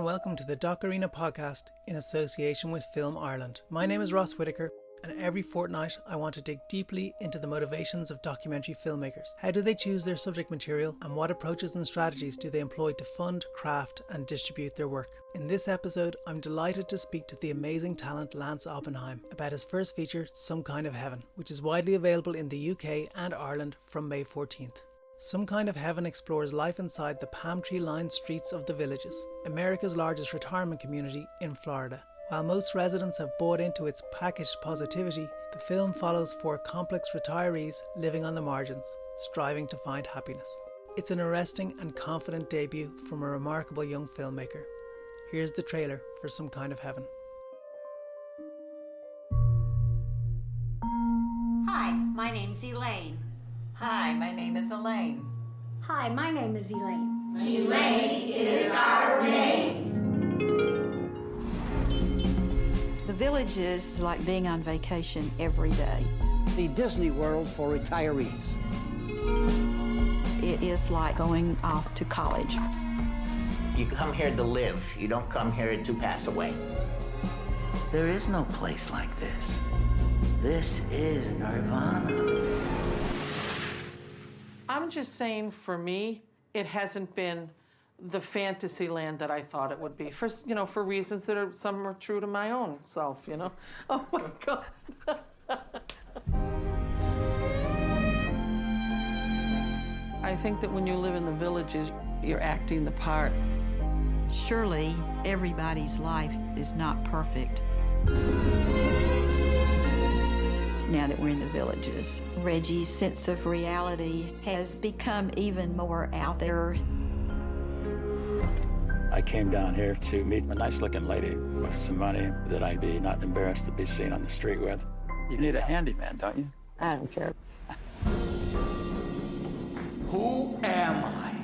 welcome to the DocArena Podcast in association with Film Ireland. My name is Ross Whitaker, and every fortnight I want to dig deeply into the motivations of documentary filmmakers. How do they choose their subject material, and what approaches and strategies do they employ to fund, craft and distribute their work? In this episode, I'm delighted to speak to the amazing talent Lance Oppenheim about his first feature, Some Kind of Heaven, which is widely available in the UK and Ireland from May 14th. Some Kind of Heaven explores life inside the palm tree-lined streets of the Villages, America's largest retirement community in Florida. While most residents have bought into its packaged positivity, the film follows four complex retirees living on the margins, striving to find happiness. It's an arresting and confident debut from a remarkable young filmmaker. Here's the trailer for Some Kind of Heaven. Hi, my name's Elaine. Hi, my name is Elaine. Hi, my name is Elaine. Elaine is our name. The village is like being on vacation every day. The Disney World for retirees. It is like going off to college. You come here to live. You don't come here to pass away. There is no place like this. This is Nirvana. I'm just saying, for me, it hasn't been the fantasy land that I thought it would be. For reasons that some are true to my own self, Oh my God. I think that when you live in the villages, you're acting the part. Surely everybody's life is not perfect. Now that we're in the villages, Reggie's sense of reality has become even more out there. I came down here to meet a nice-looking lady with some money that I'd be not embarrassed to be seen on the street with. You need a handyman, don't you? I don't care. Who am I?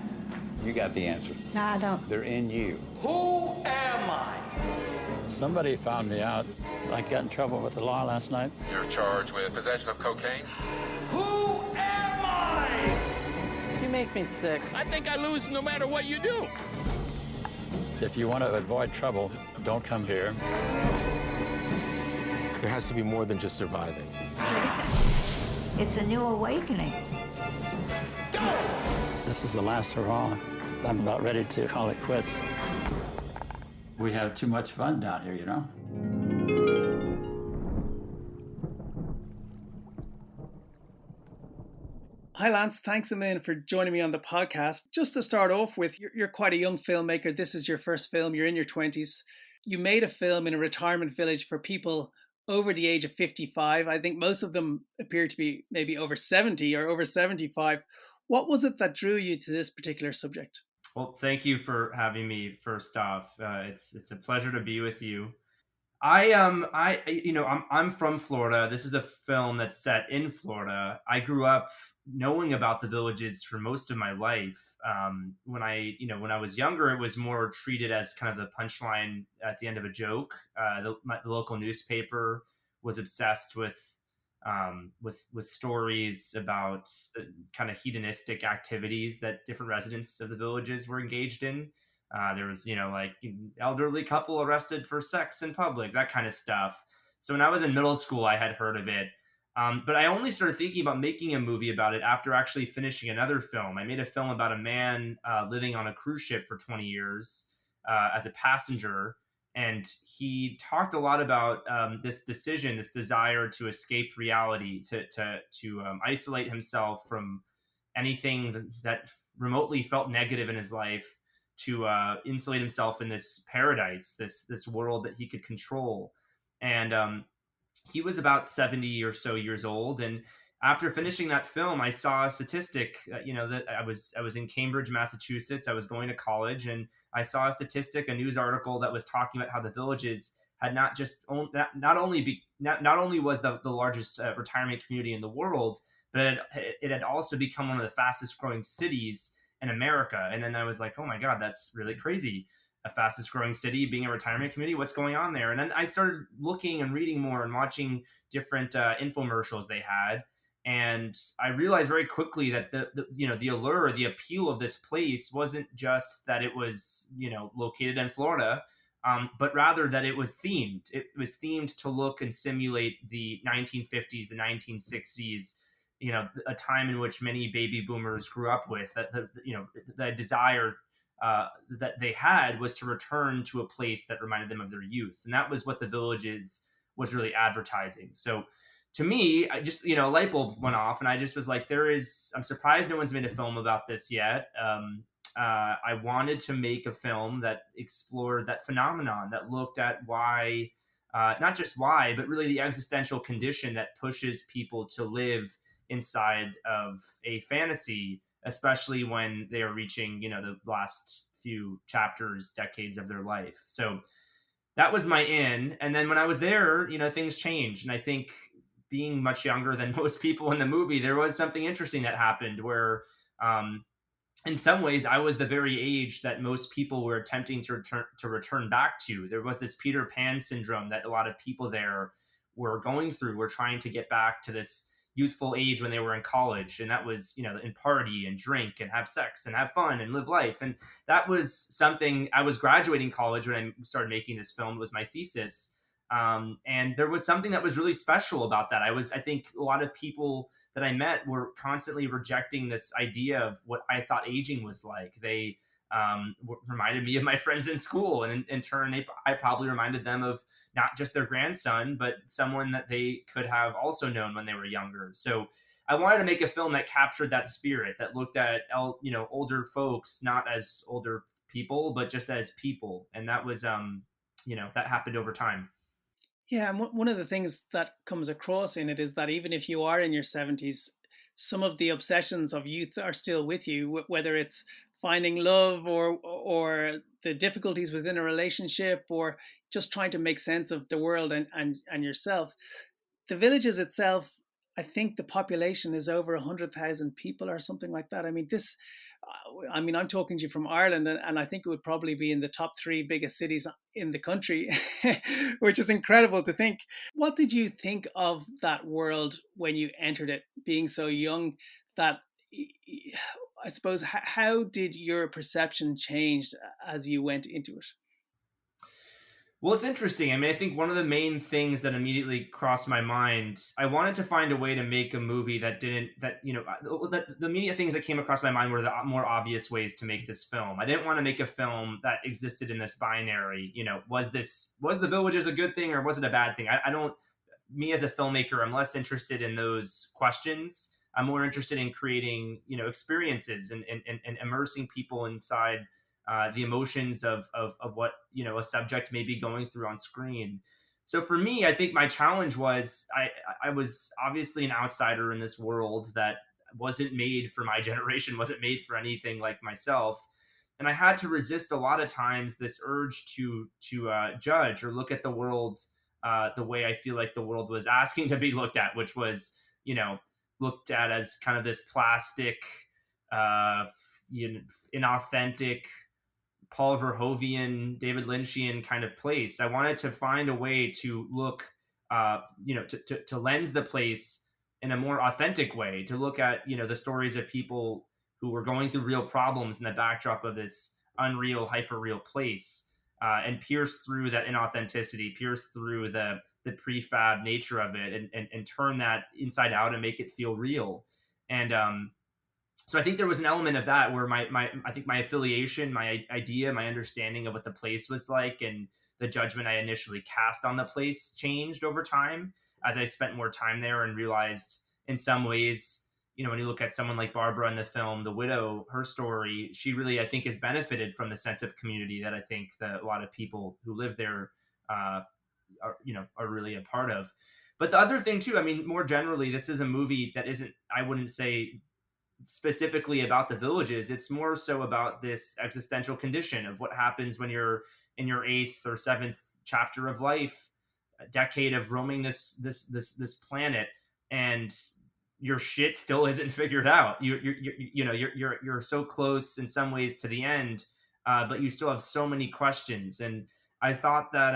You got the answer. No, I don't. They're in you. Who am I? Somebody found me out. I got in trouble with the law last night. You're charged with possession of cocaine. Who am I? You make me sick. I think I lose no matter what you do. If you want to avoid trouble, don't come here. There has to be more than just surviving. It's a new awakening. Go! This is the last hurrah. I'm about ready to call it quits. We have too much fun down here, you know? Hi Lance, thanks a million for joining me on the podcast. Just to start off with, you're quite a young filmmaker. This is your first film. You're in your 20s. You made a film in a retirement village for people over the age of 55. I think most of them appear to be maybe over 70 or over 75. What was it that drew you to this particular subject? Well, thank you for having me. First off, it's a pleasure to be with you. I'm from Florida. This is a film that's set in Florida. I grew up knowing about the villages for most of my life. When I was younger, it was more treated as kind of the punchline at the end of a joke. The local newspaper was obsessed with stories about the kind of hedonistic activities that different residents of the villages were engaged in. There was, like elderly couple arrested for sex in public, that kind of stuff. So when I was in middle school, I had heard of it. But I only started thinking about making a movie about it after actually finishing another film. I made a film about a man living on a cruise ship for 20 years as a passenger. And he talked a lot about this decision, this desire to escape reality, to isolate himself from anything that remotely felt negative in his life, to insulate himself in this paradise, this world that he could control. And he was about 70 or so years old. And after finishing that film, I saw a statistic, that I was in Cambridge, Massachusetts. I was going to college, and I saw a statistic, a news article that was talking about how the villages had not only was the largest retirement community in the world, but it had also become one of the fastest growing cities in America. And then I was like, oh my God, that's really crazy. A fastest growing city being a retirement community. What's going on there? And then I started looking and reading more and watching different infomercials they had. And I realized very quickly that the allure, the appeal of this place wasn't just that it was, located in Florida, but rather that it was themed. It was themed to look and simulate the 1950s, the 1960s, a time in which many baby boomers grew up with. That the desire that they had was to return to a place that reminded them of their youth, and that was what the Villages was really advertising. So to me, I just, a light bulb went off, and I just was like, I'm surprised no one's made a film about this yet. I wanted to make a film that explored that phenomenon, that looked at why, not just why, but really the existential condition that pushes people to live inside of a fantasy, especially when they are reaching, the last few chapters, decades of their life. So that was my in. And then when I was there, things changed. And I think, being much younger than most people in the movie, there was something interesting that happened where, in some ways, I was the very age that most people were attempting to return back to. There was this Peter Pan syndrome that a lot of people there were going through, were trying to get back to this youthful age when they were in college. And that was, and party and drink and have sex and have fun and live life. And that was something, I was graduating college when I started making this film, was my thesis. And there was something that was really special about that. I think a lot of people that I met were constantly rejecting this idea of what I thought aging was like. They reminded me of my friends in school, and in turn, I probably reminded them of not just their grandson, but someone that they could have also known when they were younger. So I wanted to make a film that captured that spirit, that looked at older folks not as older people, but just as people, and that was that happened over time. Yeah, and one of the things that comes across in it is that even if you are in your 70s, some of the obsessions of youth are still with you, whether it's finding love or the difficulties within a relationship, or just trying to make sense of the world and yourself. The Villages itself, I think the population is over 100,000 people or something like that. I'm talking to you from Ireland, and I think it would probably be in the top 3 biggest cities in the country, which is incredible to think. What did you think of that world when you entered it, being so young? That, I suppose, how did your perception change as you went into it? Well, it's interesting. I think one of the main things that immediately crossed my mind, I wanted to find a way to make a movie that the immediate things that came across my mind were the more obvious ways to make this film. I didn't want to make a film that existed in this binary. Was the Villages a good thing or was it a bad thing? Me as a filmmaker, I'm less interested in those questions. I'm more interested in creating, experiences and immersing people inside the emotions of what a subject may be going through on screen. So for me, I think my challenge was I was obviously an outsider in this world that wasn't made for my generation, wasn't made for anything like myself, and I had to resist a lot of times this urge to judge or look at the world the way I feel like the world was asking to be looked at, which was looked at as kind of this plastic, inauthentic, Paul Verhoeven, David Lynchian kind of place. I wanted to find a way to look, to lens the place in a more authentic way, to look at, the stories of people who were going through real problems in the backdrop of this unreal, hyper-real place, and pierce through that inauthenticity, pierce through the prefab nature of it, and turn that inside out and make it feel real. And so I think there was an element of that where I think my affiliation, my idea, my understanding of what the place was like, and the judgment I initially cast on the place changed over time as I spent more time there and realized in some ways, when you look at someone like Barbara in the film, the widow, her story, she really, I think, has benefited from the sense of community that I think that a lot of people who live there are really a part of. But the other thing too, more generally, this is a movie that isn't, I wouldn't say, specifically about the Villages. It's more so about this existential condition of what happens when you're in your 8th or 7th chapter of life, a decade of roaming this planet, and your shit still isn't figured out. You're so close in some ways to the end, but you still have so many questions. And I thought that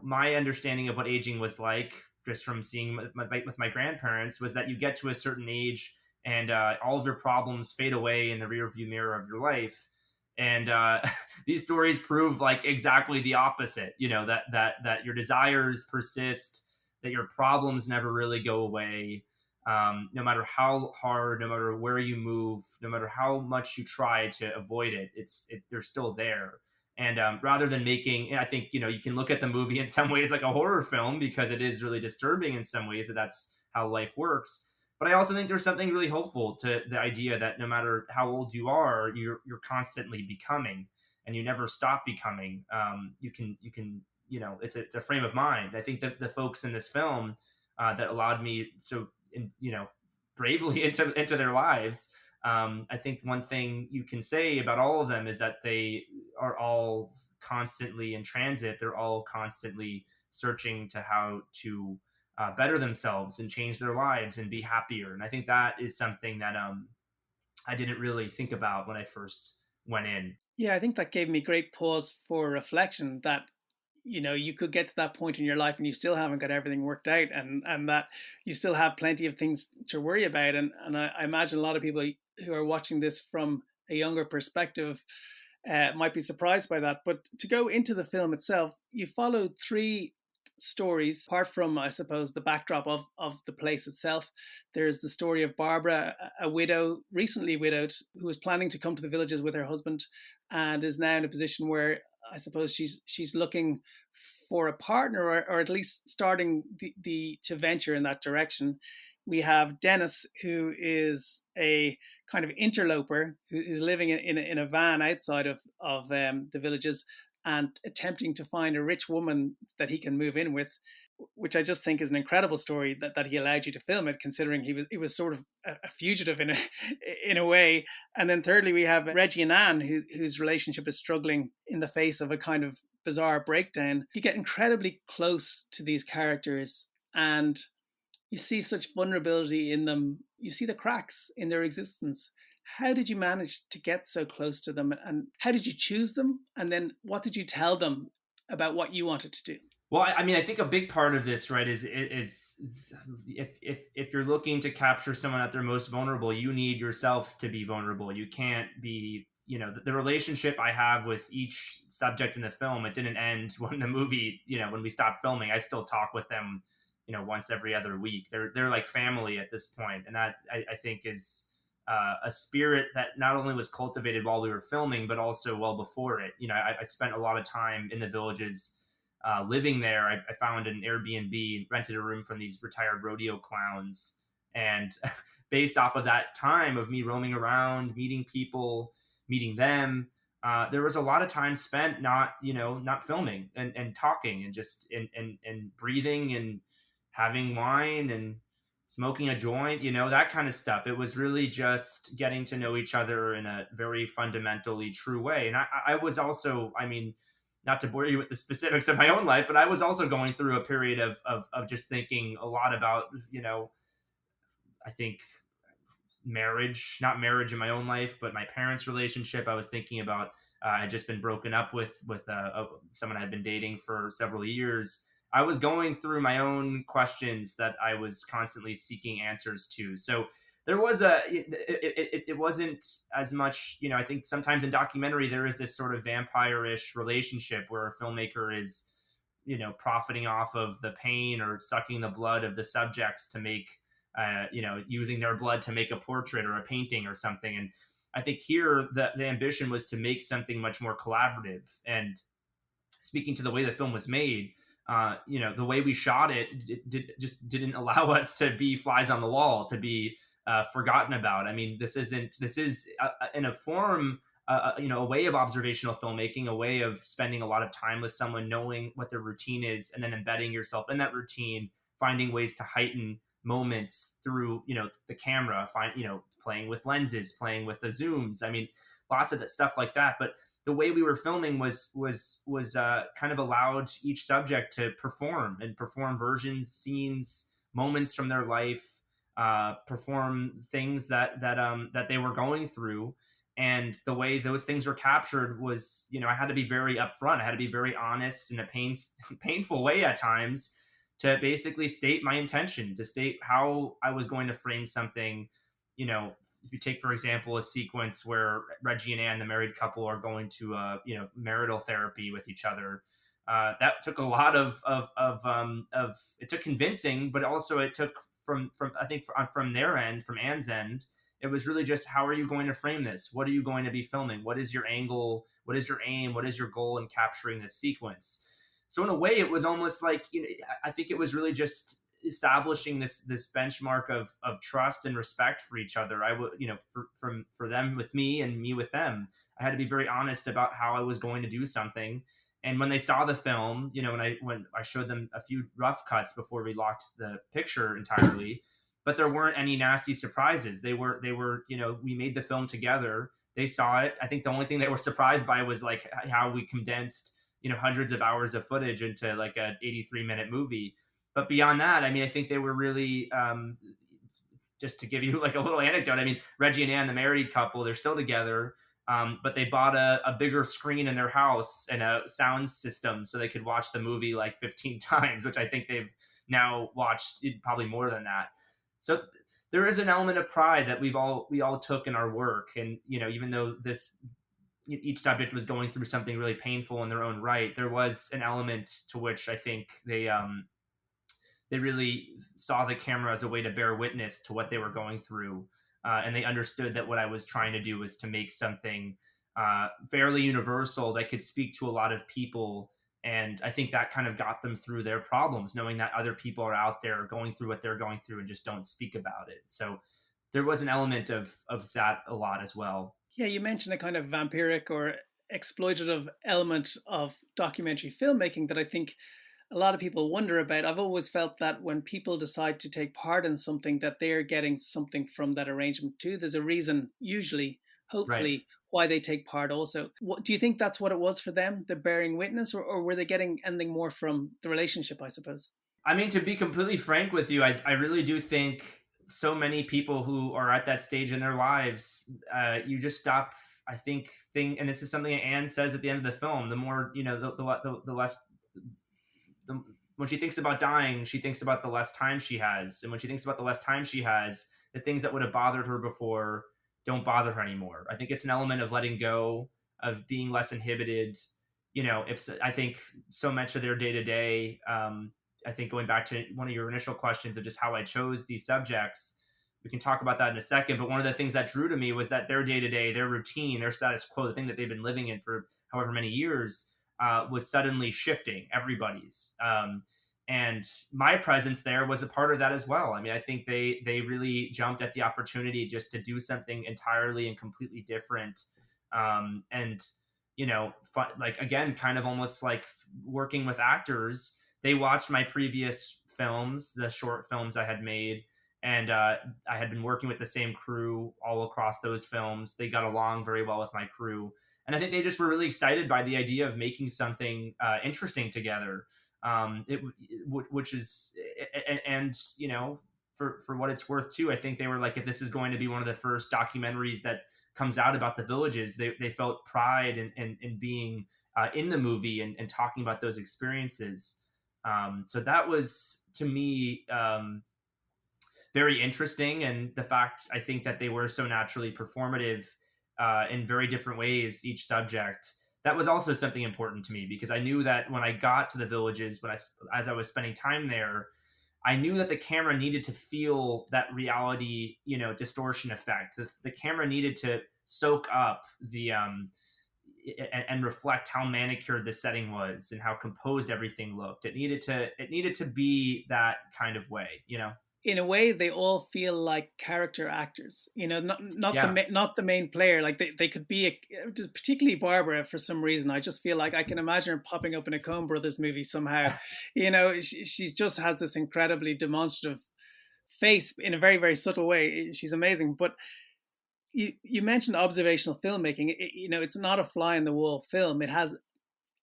my understanding of what aging was like just from seeing with my grandparents, was that you get to a certain age and all of your problems fade away in the rearview mirror of your life. And these stories prove like exactly the opposite, that your desires persist, that your problems never really go away. No matter how hard, no matter where you move, no matter how much you try to avoid it, they're still there. And rather than making, I think, you can look at the movie in some ways like a horror film, because it is really disturbing in some ways, that's how life works. But I also think there's something really hopeful to the idea that no matter how old you are, you're constantly becoming, and you never stop becoming. You can, it's a frame of mind. I think that the folks in this film that allowed me bravely into their lives. I think one thing you can say about all of them is that they are all constantly in transit. They're all constantly searching to how to better themselves and change their lives and be happier. And I think that is something that I didn't really think about when I first went in. Yeah, I think that gave me great pause for reflection, that you could get to that point in your life and you still haven't got everything worked out, and that you still have plenty of things to worry about. And I imagine a lot of people who are watching this from a younger perspective might be surprised by that. But to go into the film itself, you follow 3 stories, apart from, I suppose, the backdrop of the place itself. There's the story of Barbara, a widow, recently widowed, who was planning to come to the villages with her husband, and is now in a position where I suppose she's looking for a partner, or at least starting to venture in that direction. We have Dennis, who is a kind of interloper who's living in a van outside of the villages, and attempting to find a rich woman that he can move in with, which I just think is an incredible story that he allowed you to film it, considering he was sort of a fugitive in a way. And then thirdly, we have Reggie and Anne, whose relationship is struggling in the face of a kind of bizarre breakdown. You get incredibly close to these characters, and you see such vulnerability in them. You see the cracks in their existence. How did you manage to get so close to them, and how did you choose them? And then what did you tell them about what you wanted to do? Well, I mean, I think a big part of this, right, is if you're looking to capture someone at their most vulnerable, you need yourself to be vulnerable. You can't be, the relationship I have with each subject in the film, it didn't end when the movie, when we stopped filming. I still talk with them, once every other week. They're like family at this point, and that I think is a spirit that not only was cultivated while we were filming, but also well before it. I spent a lot of time in the villages. Living there, I found an Airbnb, rented a room from these retired rodeo clowns. And based off of that time of me roaming around, meeting people, meeting them, there was a lot of time spent not filming and talking and just and breathing and having wine and smoking a joint, that kind of stuff. It was really just getting to know each other in a very fundamentally true way. And I was also, not to bore you with the specifics of my own life, but I was also going through a period of just thinking a lot about, I think not marriage in my own life, but my parents' relationship. I was thinking about, I had just been broken up with someone I had been dating for several years. I was going through my own questions that I was constantly seeking answers to. So there was it wasn't as much, I think sometimes in documentary, there is this sort of vampire-ish relationship where a filmmaker is, profiting off of the pain or sucking the blood of the subjects to make, using their blood to make a portrait or a painting or something. And I think here the ambition was to make something much more collaborative. And speaking to the way the film was made, the way we shot it just didn't allow us to be flies on the wall, to be forgotten about. I mean, this is in a form, a way of observational filmmaking, a way of spending a lot of time with someone, knowing what their routine is, and then embedding yourself in that routine, finding ways to heighten moments through, the camera, playing with lenses, playing with the zooms. I mean, lots of stuff like that. But the way we were filming was kind of allowed each subject to perform versions, scenes, moments from their life, perform things that they were going through. And the way those things were captured was, I had to be very upfront. I had to be very honest in a painful way at times to basically state my intention, to state how I was going to frame something. You know, if you take, for example, a sequence where Reggie and Anne, the married couple, are going to, marital therapy with each other. That took a lot of it took convincing, but also it took from I think from their end, from Anne's end, it was really just, how are you going to frame this? What are you going to be filming? What is your angle? What is your aim? What is your goal in capturing this sequence? So in a way, it was almost like, I think it was really just establishing this benchmark of trust and respect for each other. I would, for them with me and me with them, I had to be very honest about how I was going to do something. And when they saw the film, when I showed them a few rough cuts before we locked the picture entirely, but there weren't any nasty surprises. They were, we made the film together. They saw it. I think the only thing they were surprised by was like how we condensed, hundreds of hours of footage into like a 83-minute movie. But beyond that, I mean, I think they were really, just to give you like a little anecdote. I mean, Reggie and Anne, the married couple, they're still together. But they bought a bigger screen in their house and a sound system so they could watch the movie like 15 times, which I think they've now watched probably more than that. So there is an element of pride that we all took in our work. And, even though each subject was going through something really painful in their own right, there was an element to which I think they really saw the camera as a way to bear witness to what they were going through. And they understood that what I was trying to do was to make something fairly universal that could speak to a lot of people. And I think that kind of got them through their problems, knowing that other people are out there going through what they're going through and just don't speak about it. So there was an element of that a lot as well. Yeah, you mentioned a kind of vampiric or exploitative element of documentary filmmaking that I think a lot of people wonder about. I've always felt that when people decide to take part in something, that they're getting something from that arrangement too. There's a reason, usually, hopefully, right, why they take part also. Do you think that's what it was for them, the bearing witness, or were they getting anything more from the relationship, I suppose? I mean, to be completely frank with you, I really do think so many people who are at that stage in their lives, you just stop, I think, and this is something that Anne says at the end of the film, the more, the less... when she thinks about dying, she thinks about the less time she has. And when she thinks about the less time she has, the things that would have bothered her before don't bother her anymore. I think it's an element of letting go, of being less inhibited. I think so much of their day to day, I think going back to one of your initial questions of just how I chose these subjects, we can talk about that in a second. But one of the things that drew to me was that their day to day, their routine, their status quo, the thing that they've been living in for however many years, was suddenly shifting, everybody's. And my presence there was a part of that as well. I mean, I think they really jumped at the opportunity just to do something entirely and completely different. Again, kind of almost like working with actors. They watched my previous films, the short films I had made, and I had been working with the same crew all across those films. They got along very well with my crew. And I think they just were really excited by the idea of making something interesting together. Which is, and for what it's worth too, I think they were like, if this is going to be one of the first documentaries that comes out about the villages, they felt pride in being in the movie and talking about those experiences. So that was, to me, very interesting. And the fact, I think, that they were so naturally performative in very different ways, each subject, that was also something important to me, because I knew that when I got to the villages, as I was spending time there, I knew that the camera needed to feel that reality, distortion effect. The camera needed to soak up the and reflect how manicured the setting was and how composed everything looked. It needed to be that kind of way, In a way, they all feel like character actors, not the main player. Like they could be, particularly Barbara, for some reason. I just feel like I can imagine her popping up in a Coen Brothers movie somehow. She just has this incredibly demonstrative face in a very, very subtle way. She's amazing. But you mentioned observational filmmaking. It's not a fly in the wall film. It has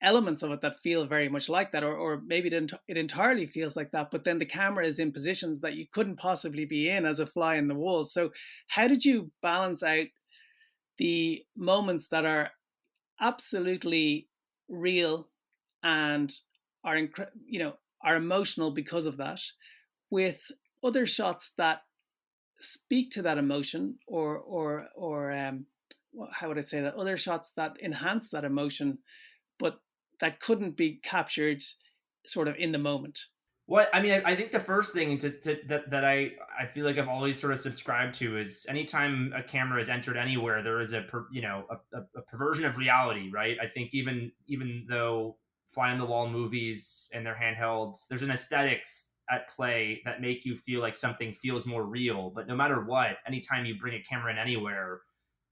elements of it that feel very much like that, or maybe it entirely feels like that, but then the camera is in positions that you couldn't possibly be in as a fly in the wall. So how did you balance out the moments that are absolutely real and are are emotional because of that, with other shots that speak to that emotion, or how would I say that? Other shots that enhance that emotion, but that couldn't be captured sort of in the moment. What I mean, I think the first thing that I feel like I've always sort of subscribed to is anytime a camera is entered anywhere, there is a perversion of reality, right? I think even though fly on the wall movies and their handhelds, there's an aesthetics at play that make you feel like something feels more real. But no matter what, anytime you bring a camera in anywhere,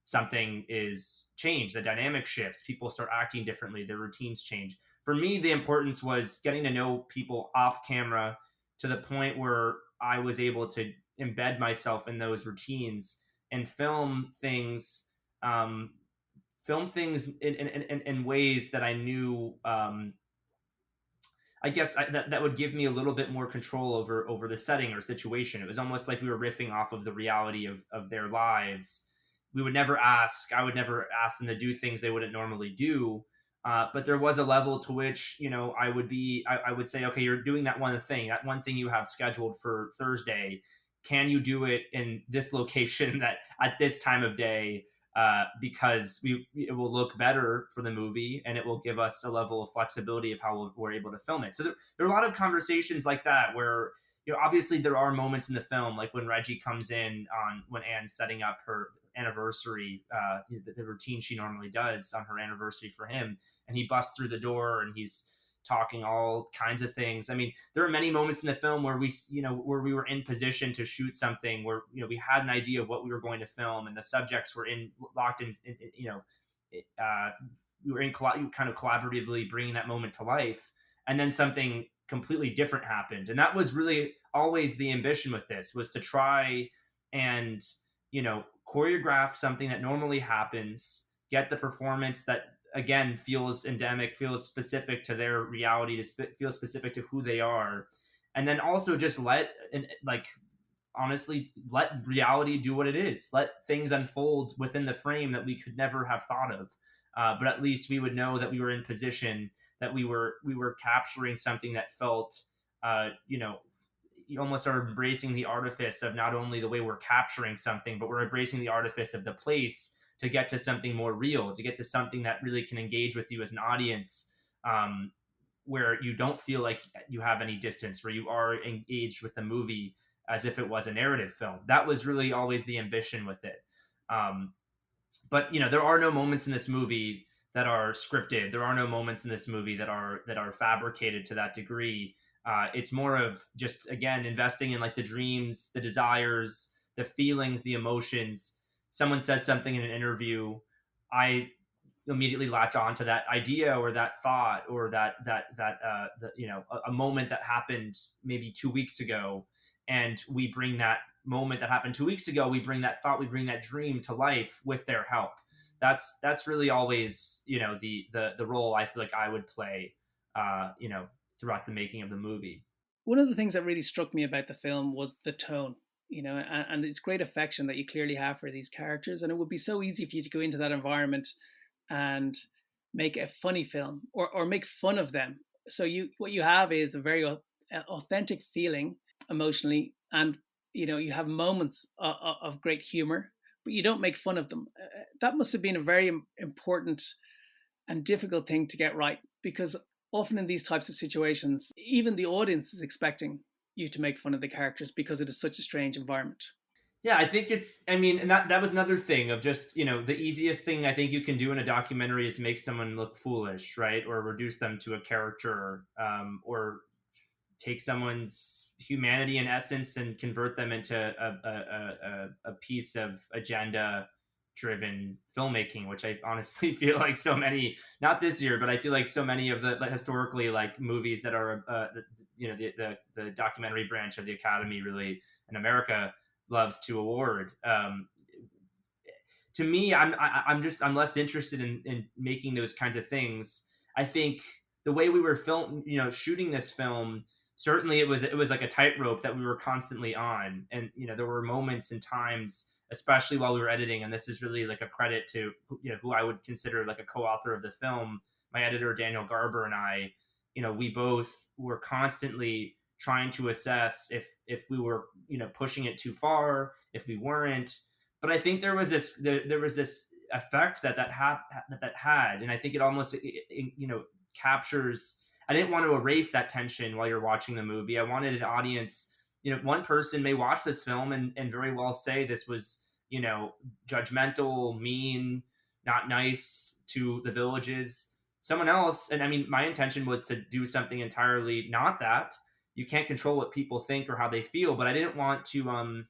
something is changed. The dynamic shifts. People start acting differently. Their routines change. For me, the importance was getting to know people off camera to the point where I was able to embed myself in those routines and film things in ways that I knew I guess that would give me a little bit more control over the setting or situation. It was almost like we were riffing off of the reality of their lives. I would never ask them to do things they wouldn't normally do. But there was a level to which, I would say, okay, you're doing that one thing you have scheduled for Thursday. Can you do it in this location that at this time of day? Because it will look better for the movie and it will give us a level of flexibility of how we're able to film it. So there are a lot of conversations like that where, obviously there are moments in the film, like when Reggie comes in when Anne's setting up her anniversary, the routine she normally does on her anniversary for him, and he busts through the door and he's talking all kinds of things. I mean, there are many moments in the film where we were in position to shoot something where, we had an idea of what we were going to film and the subjects were locked in, we were kind of collaboratively bringing that moment to life. And then something completely different happened. And that was really always the ambition with this, was to try and, choreograph something that normally happens, get the performance that, again, feels endemic, feels specific to their reality, feels specific to who they are. And then also just honestly, let reality do what it is. Let things unfold within the frame that we could never have thought of. But at least we would know that we were in position, that we were capturing something that felt, you almost are embracing the artifice of not only the way we're capturing something, but we're embracing the artifice of the place to get to something more real, to get to something that really can engage with you as an audience, where you don't feel like you have any distance, where you are engaged with the movie as if it was a narrative film. That was really always the ambition with it. But there are no moments in this movie that are scripted. There are no moments in this movie that are fabricated to that degree. It's more of just, again, investing in like the dreams, the desires, the feelings, the emotions. Someone says something in an interview, I immediately latch on to that idea or that thought or a moment that happened maybe 2 weeks ago, and we bring that moment that happened 2 weeks ago, we bring that thought, we bring that dream to life with their help. That's really always the role I feel like I would play throughout the making of the movie. One of the things that really struck me about the film was the tone, and it's great affection that you clearly have for these characters. And it would be so easy for you to go into that environment and make a funny film or make fun of them. So what you have is a very authentic feeling emotionally, and you have moments of great humor, but you don't make fun of them. That must have been a very important and difficult thing to get right, because often in these types of situations, even the audience is expecting you to make fun of the characters because it is such a strange environment. Yeah, I think and that was another thing of just, the easiest thing I think you can do in a documentary is to make someone look foolish, right? Or reduce them to a caricature, or take someone's humanity and essence and convert them into a piece of agenda-driven filmmaking, which I honestly feel like so many, not this year, but I feel like so many of the historically like movies that are, the documentary branch of the Academy really in America loves to award. To me, I'm less interested in making those kinds of things. I think the way we were shooting this film, certainly it was like a tightrope that we were constantly on. And, there were moments and times, especially while we were editing, and this is really like a credit to, who I would consider like a co-author of the film, my editor, Daniel Garber, and I, we both were constantly trying to assess if we were, pushing it too far, if we weren't. But I think there was this effect that had, and I think it almost captures. I didn't want to erase that tension while you're watching the movie. I wanted an audience. One person may watch this film and very well say this was, judgmental, mean, not nice to the villages. Someone else, and I mean, my intention was to do something entirely not that. You can't control what people think or how they feel, but I didn't want to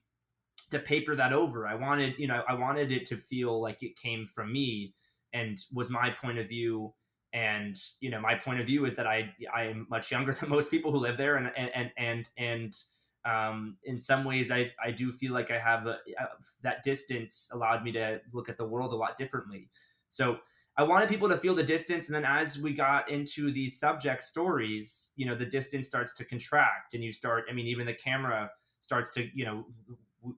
paper that over. I wanted it to feel like it came from me and was my point of view. And my point of view is that I am much younger than most people who live there, and in some ways I do feel like I have that distance allowed me to look at the world a lot differently. So I wanted people to feel the distance, and then as we got into these subject stories, the distance starts to contract, and even the camera starts to,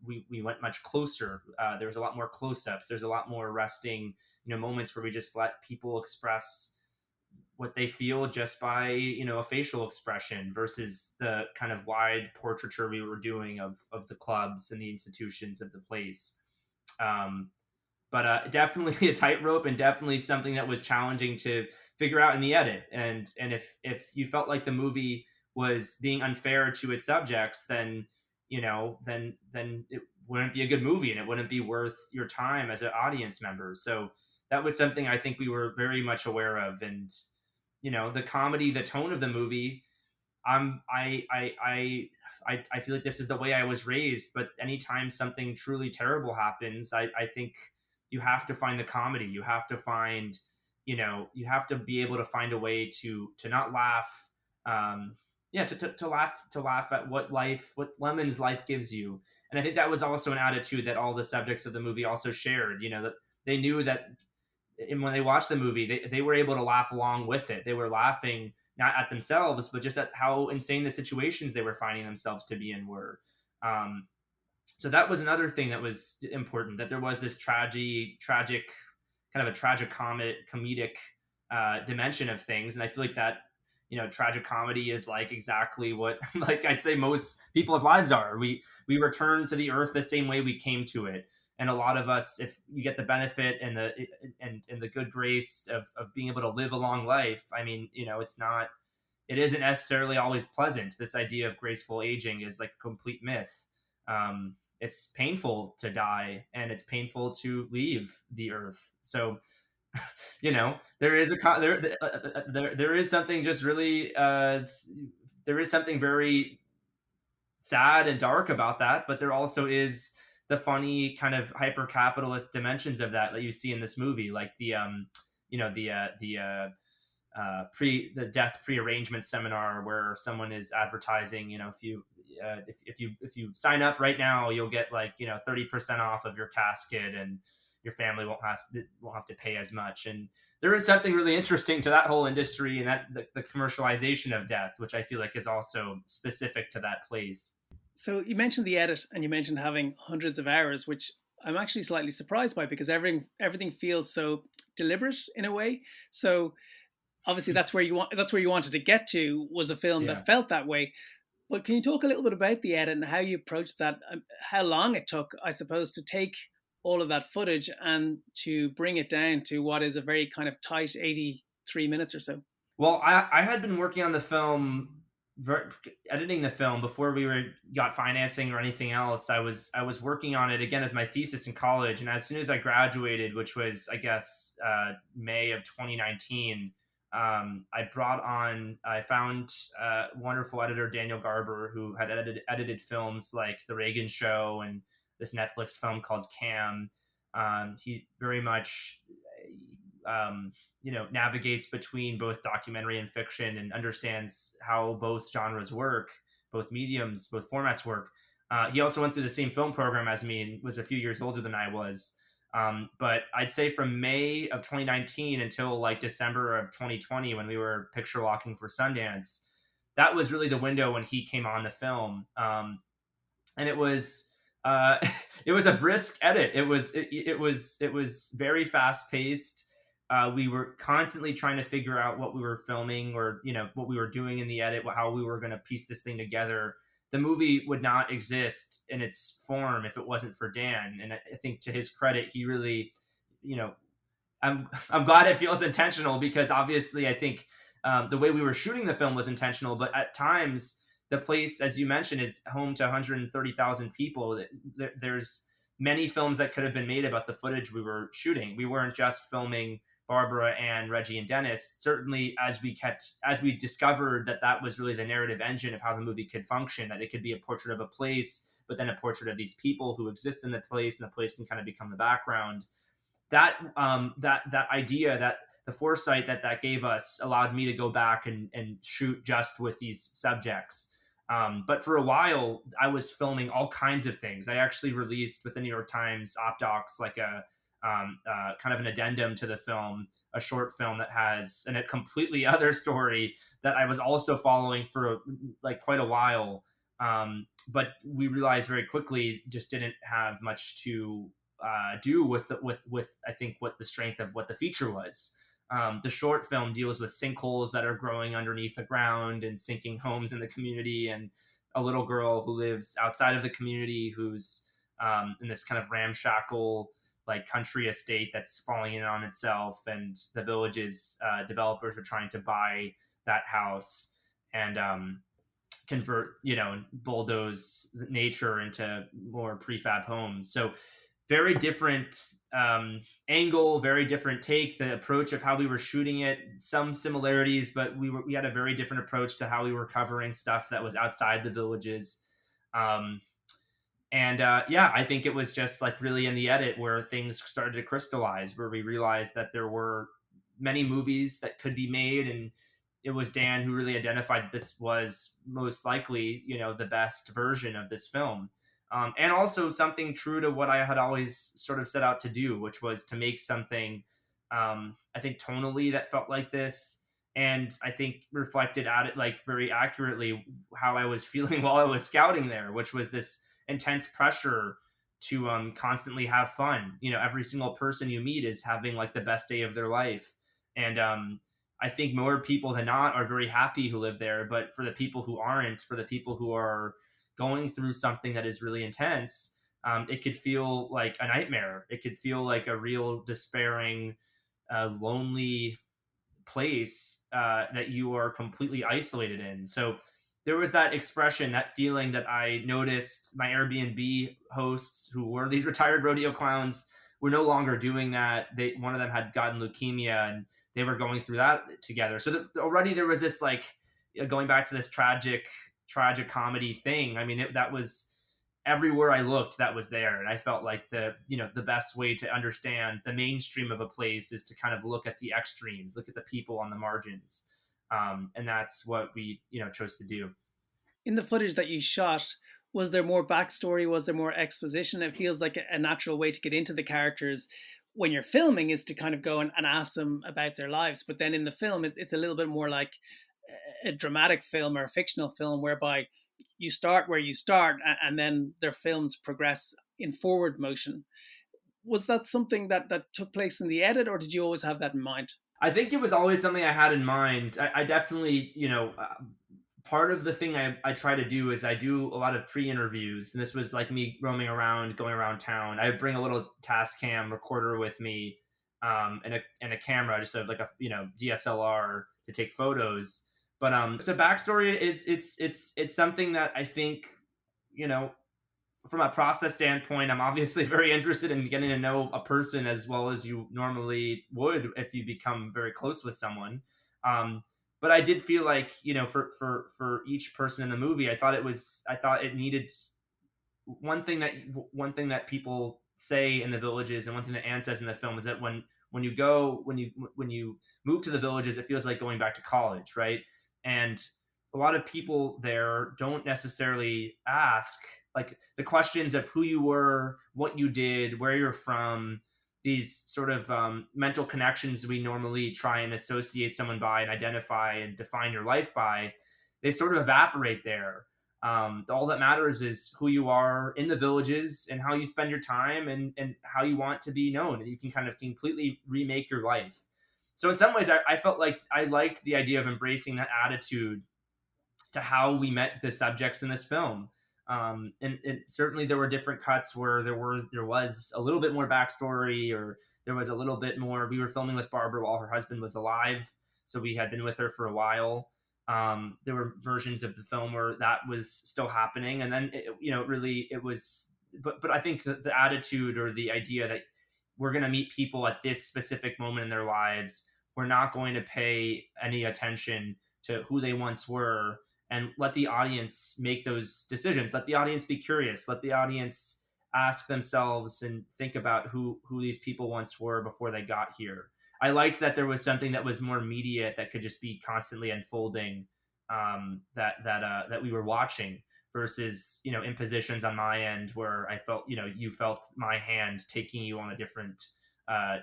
we went much closer. There's a lot more close-ups. There's a lot more resting, moments where we just let people express what they feel just by, a facial expression versus the kind of wide portraiture we were doing of the clubs and the institutions of the place. But definitely a tightrope, and definitely something that was challenging to figure out in the edit. And if you felt like the movie was being unfair to its subjects, then it wouldn't be a good movie, and it wouldn't be worth your time as an audience member. So that was something I think we were very much aware of. And the comedy, the tone of the movie, I feel like this is the way I was raised. But anytime something truly terrible happens, I think you have to find the comedy. You have to find, you have to be able to find a way to not laugh. To laugh at what Lemon's life gives you. And I think that was also an attitude that all the subjects of the movie also shared. That they knew that, and when they watched the movie, they were able to laugh along with it. They were laughing not at themselves, but just at how insane the situations they were finding themselves to be in were. So that was another thing that was important, that there was this tragic, kind of a comedic dimension of things. And I feel like that, tragic comedy is like exactly what, like I'd say most people's lives are. We return to the earth the same way we came to it. And a lot of us, if you get the benefit and the good grace of being able to live a long life, I mean, it isn't necessarily always pleasant. This idea of graceful aging is like a complete myth. It's painful to die, and it's painful to leave the earth. So, there is there is something just really, there is something very sad and dark about that, but there also is the funny kind of hyper capitalist dimensions of that you see in this movie, like the death pre-arrangement seminar where someone is advertising, if you sign up right now, you'll get 30% off of your casket, and your family won't have to pay as much. And there is something really interesting to that whole industry, and that the commercialization of death, which I feel like is also specific to that place. So you mentioned the edit, and you mentioned having hundreds of hours, which I'm actually slightly surprised by, because everything feels so deliberate in a way. So obviously that's where you wanted to get to, was a film that felt that way. But can you talk a little bit about the edit and how you approached that, how long it took, I suppose, to take all of that footage and to bring it down to what is a very kind of tight 83 minutes or so? Well, I had been working on the film, editing the film, before we got financing or anything else. I was working on it again as my thesis in college, and as soon as I graduated, which was, I guess, May of 2019, I found wonderful editor Daniel Garber, who had edited films like The Reagan Show and this Netflix film called Cam. He very much navigates between both documentary and fiction, and understands how both genres work, both mediums, both formats work. He also went through the same film program as me and was a few years older than I was. But I'd say from May of 2019 until like December of 2020, when we were picture walking for Sundance, that was really the window when he came on the film. And it was a brisk edit. It was very fast paced. We were constantly trying to figure out what we were filming, or what we were doing in the edit, how we were going to piece this thing together. The movie would not exist in its form if it wasn't for Dan. And I think, to his credit, he really, I'm glad it feels intentional, because obviously I think the way we were shooting the film was intentional, but at times the place, as you mentioned, is home to 130,000 people. There's many films that could have been made about the footage we were shooting. We weren't just filming Barbara, Anne, Reggie, and Dennis. Certainly, as we discovered that was really the narrative engine of how the movie could function, that it could be a portrait of a place, but then a portrait of these people who exist in the place, and the place can kind of become the background. That idea, that the foresight that gave us, allowed me to go back and shoot just with these subjects. But for a while, I was filming all kinds of things. I actually released with the New York Times Op Docs like a kind of an addendum to the film, a short film that has a completely other story that I was also following for like quite a while. But we realized very quickly just didn't have much to do with I think what the strength of what the feature was. The short film deals with sinkholes that are growing underneath the ground and sinking homes in the community, and a little girl who lives outside of the community who's in this kind of ramshackle like country estate that's falling in on itself, and the village's developers are trying to buy that house and convert, and bulldoze nature into more prefab homes. So very different angle, very different take, the approach of how we were shooting it, some similarities, but we had a very different approach to how we were covering stuff that was outside the villages. I think it was just like really in the edit where things started to crystallize, where we realized that there were many movies that could be made, and it was Dan who really identified that this was most likely, the best version of this film. And also something true to what I had always sort of set out to do, which was to make something, I think tonally that felt like this. And I think reflected at it like very accurately how I was feeling while I was scouting there, which was this intense pressure to constantly have fun. Every single person you meet is having like the best day of their life. And I think more people than not are very happy who live there. But for the people who aren't, for the people who are going through something that is really intense, it could feel like a nightmare. It could feel like a real despairing, lonely place that you are completely isolated in. So there was that expression, that feeling that I noticed my Airbnb hosts, who were these retired rodeo clowns, were no longer doing that. One of them had gotten leukemia, and they were going through that together. So already there was this like going back to this tragic comedy thing. I mean, that was everywhere I looked, that was there. And I felt like the best way to understand the mainstream of a place is to kind of look at the extremes, look at the people on the margins. And that's what we, chose to do. In the footage that you shot, was there more backstory? Was there more exposition? It feels like a natural way to get into the characters when you're filming is to kind of go and ask them about their lives. But then in the film, it's a little bit more like a dramatic film or a fictional film, whereby you start where you start and then their films progress in forward motion. Was that something that took place in the edit, or did you always have that in mind? I think it was always something I had in mind. I definitely, part of the thing I try to do is I do a lot of pre-interviews, and this was like me roaming around, going around town. I bring a little Tascam recorder with me, and a camera, just like a DSLR to take photos. But so backstory is it's something that I think, from a process standpoint, I'm obviously very interested in getting to know a person as well as you normally would if you become very close with someone. But I did feel like, for each person in the movie, I thought it needed one thing that people say in the villages, and one thing that Anne says in the film is that when you move to the villages, it feels like going back to college, right? And a lot of people there don't necessarily ask like the questions of who you were, what you did, where you're from, these sort of mental connections we normally try and associate someone by and identify and define your life by. They sort of evaporate there. All that matters is who you are in the villages and how you spend your time and how you want to be known. And you can kind of completely remake your life. So in some ways, I felt like I liked the idea of embracing that attitude to how we met the subjects in this film. And certainly there were different cuts where there was a little bit more backstory, or there was a little bit more. We were filming with Barbara while her husband was alive, so we had been with her for a while. There were versions of the film where that was still happening, and then it was. But I think that the attitude or the idea that we're going to meet people at this specific moment in their lives, we're not going to pay any attention to who they once were, and let the audience make those decisions. Let the audience be curious. Let the audience ask themselves and think about who these people once were before they got here. I liked that there was something that was more immediate, that could just be constantly unfolding, that we were watching, versus impositions on my end where I felt you felt my hand taking you on a different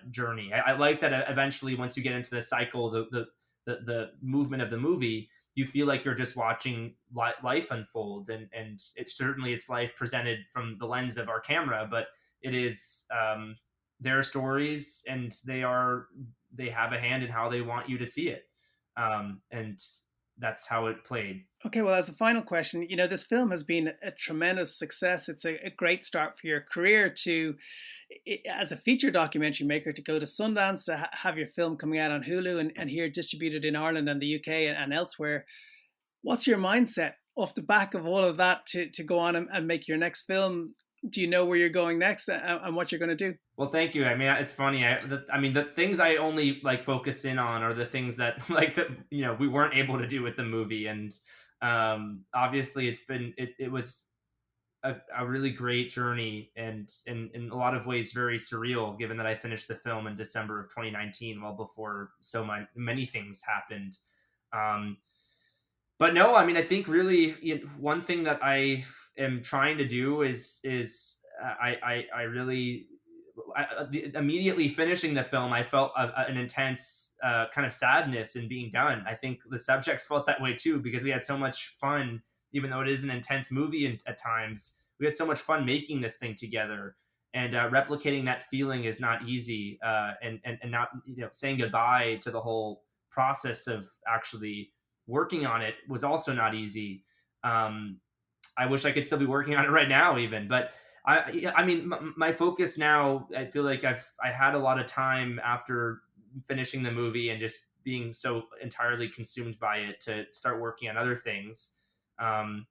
journey. I like that eventually, once you get into the cycle, the movement of the movie, you feel like you're just watching life unfold, and it's life presented from the lens of our camera, but it is their stories, and they have a hand in how they want you to see it, and that's how it played. Okay, well, as a final question, this film has been a tremendous success. It's a great start for your career as a feature documentary maker, to go to Sundance, to have your film coming out on Hulu and here distributed in Ireland and the UK and elsewhere. What's your mindset off the back of all of that to go on and make your next film? Do you know where you're going next and what you're going to do? Well, thank you. I mean, it's funny. The things I only focus in on are the things that we weren't able to do with the movie. And obviously it was a really great journey, and in a lot of ways very surreal, given that I finished the film in December of 2019, well before so many things happened. But no, I mean, I think really one thing that I am trying to do is immediately finishing the film, I felt an intense kind of sadness in being done. I think the subjects felt that way too, because we had so much fun, even though it is an intense movie at times. We had so much fun making this thing together, and replicating that feeling is not easy. And not saying goodbye to the whole process of actually working on it was also not easy. I wish I could still be working on it right now, even, but I mean, my focus now, I feel like I had a lot of time after finishing the movie and just being so entirely consumed by it to start working on other things. And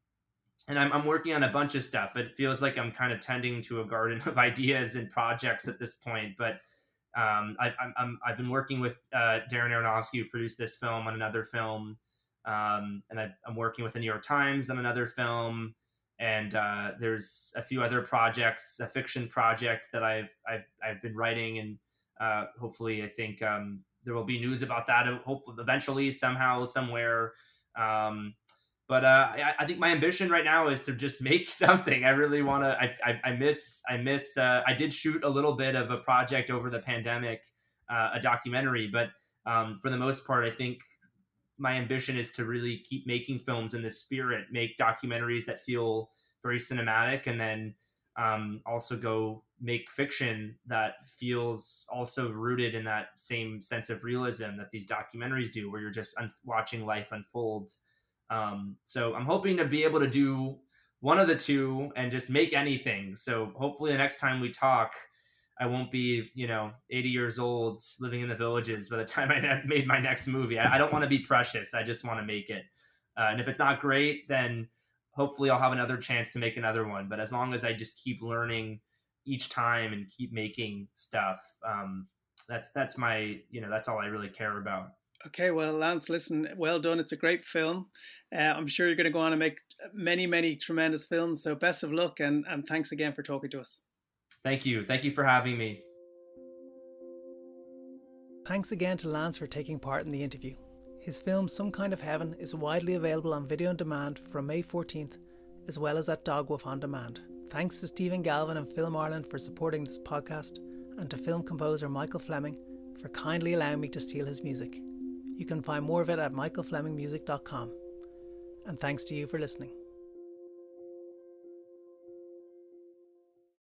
I'm working on a bunch of stuff. It feels like I'm kind of tending to a garden of ideas and projects at this point, but I've been working with Darren Aronofsky, who produced this film, on another film. And I'm working with the New York Times on another film. And there's a few other projects, a fiction project that I've been writing, and hopefully I think there will be news about that eventually, somehow, somewhere. But I think my ambition right now is to just make something. I really want to. I did shoot a little bit of a project over the pandemic, a documentary, but for the most part, I think my ambition is to really keep making films in this spirit, make documentaries that feel very cinematic, and then also go make fiction that feels also rooted in that same sense of realism that these documentaries do, where you're just watching life unfold. So I'm hoping to be able to do one of the two and just make anything. So hopefully the next time we talk, I won't be, 80 years old living in the villages by the time I made my next movie. I don't want to be precious. I just want to make it. And if it's not great, then hopefully I'll have another chance to make another one. But as long as I just keep learning each time and keep making stuff, that's my, that's all I really care about. Okay, well, Lance, listen, well done. It's a great film. I'm sure you're going to go on and make many, many tremendous films. So best of luck, and thanks again for talking to us. Thank you. Thank you for having me. Thanks again to Lance for taking part in the interview. His film Some Kind of Heaven is widely available on video on demand from May 14th, as well as at Dogwoof on demand. Thanks to Stephen Galvin and Film Ireland for supporting this podcast, and to film composer Michael Fleming for kindly allowing me to steal his music. You can find more of it at michaelflemingmusic.com. And thanks to you for listening.